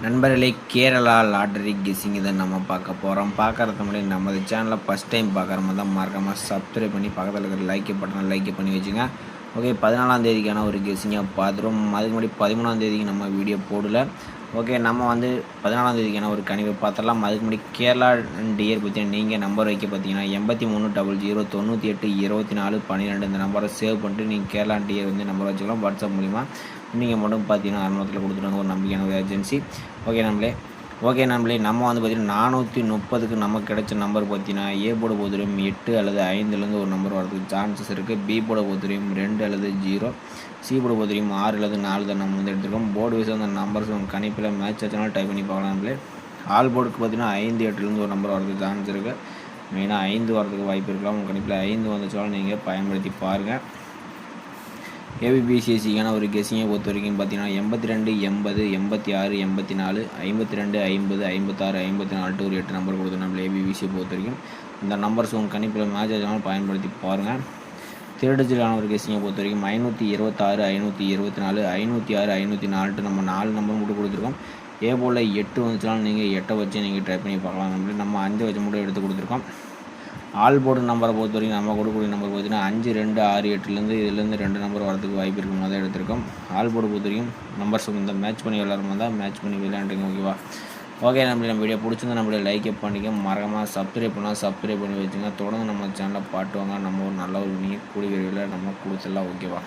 நண்பர்களே, Kerala lottery guessing இதை நம்ம பார்க்க போகிறோம். பார்க்குறதுக்கு முன்னாடி நமது சேனலை ஃபஸ்ட் டைம் பார்க்குற மாதிரி தான் மறக்காமல் சப்ஸ்கிரைப் பண்ணி பக்கத்தில் இருக்கிற லைக் பட்டனை லைக் பண்ணி வச்சுங்க. ஓகே, 14ஆம் தேதிக்கான ஒரு கெஸ்ஸிங்காக பார்த்துருவோம். அதுக்கு முன்னாடி 13ஆம் தேதிக்கு நம்ம வீடியோ போடல. ஓகே, நம்ம 14ஆம் தேதிக்கான ஒரு கணிவை பார்த்துடலாம். அதுக்கு முன்னாடி கேரளா டியர் பற்றி நீங்கள் நம்பர் வைக்க பார்த்தீங்கன்னா 8300982412 இந்த நம்பரை சேவ் பண்ணிட்டு நீங்கள் கேரளா டியர் நம்பர் வச்சுக்கலாம். வாட்ஸ்அப் மூலிமா நீங்கள் மட்டும் பார்த்தீங்கன்னா அனுமதியில் கொடுத்துருவாங்க, ஒரு நம்பிக்கையான ஒரு ஏஜென்சி. ஓகே நம்பளே நம்ம பார்த்தீங்கன்னா 430க்கு நமக்கு கிடைச்ச நம்பர் பார்த்தீங்கன்னா ஏ போர்டு பொறுத்தவரையும் 8 அல்லது 5லேருந்து ஒரு நம்பர் வரதுக்கு சான்சஸ் இருக்குது. பி போர்டு பொறுத்தவரையும் 2 அல்லது 0, சி போர்டு பொறுத்தவரையும் 6 அல்லது 4 தான் நம்ம எடுத்துருக்கோம். போர்டு வைஸ் அந்த நம்பர்ஸ் கணிப்பில் மேட்ச் ஆச்சுனாலும் டைப் பண்ணி பார்க்கலாம். நம்மளே ஆல் போர்டுக்கு பார்த்தீங்கன்னா 5, 8லேருந்து ஒரு நம்பர் வரதுக்கு சான்ஸ் இருக்குது. மெயினாக 5 வரதுக்கு வாய்ப்பு இருக்கலாம். உங்கள் கணிப்பில் 5 வந்துச்சாலும் நீங்கள் பயன்படுத்தி பாருங்கள். ஏபிபிசிஎஸ்சிக்கான ஒரு கெஸ்ஸிங்கை பொறுத்த வரைக்கும் பார்த்தீங்கன்னா 82, 80, 86, 84, 52, 50, 56, 54 ஒரு 8 நம்பர் கொடுத்து நம்ம ஏபிபிசியை பொறுத்த வரைக்கும் இந்த நம்பர்ஸ் உங்கள் கணிப்பில் மேட்ச் ஆச்சாலும் பயன்படுத்தி பாருங்கள். திருடச்சிலான ஒரு கெஸ்ஸிங்கை பொறுத்த வரைக்கும் 526, 524, 506, 504 நம்ம 4 நம்பர் மட்டும் கொடுத்துருக்கோம். ஏ போல் 8 வந்துச்சாலும் நீங்கள் 8 வச்சு நீங்கள் ட்ரை பண்ணி பார்க்கலாம். நம்ம 5 வச்சு மட்டும் எடுத்து கொடுத்துருக்கோம். ஆல் போர்டு நம்பரை பொறுத்த வரைக்கும் நம்ம கொடுக்கக்கூடிய நம்பர் பார்த்தீங்கன்னா 5, 2, 6, 8லேருந்து இதிலேருந்து 2 நம்பர் வரதுக்கு வாய்ப்பு இருக்கும் போது எடுத்திருக்கோம். ஆல் போர்டு பொறுத்த வரைக்கும் நம்பர்ஸ் இந்த மேட்ச் பண்ணி விளையாடுறோம் தான் மேட்ச் பண்ணி விளையாண்டுங்க. ஓகேவா? ஓகே, நம்ம வீடியோ பிடிச்சிருந்தா நம்மளே லைக் பண்ணிக்க மறக்காமல் சப்ஸ்கிரைப் பண்ணி வச்சுங்க. தொடர்ந்து நம்ம சேனலில் பாட்டுவாங்க. நம்ம ஒரு நல்ல ஒரு கூடிய விரைவில் நம்ம கொடுத்துடலாம். ஓகேவா?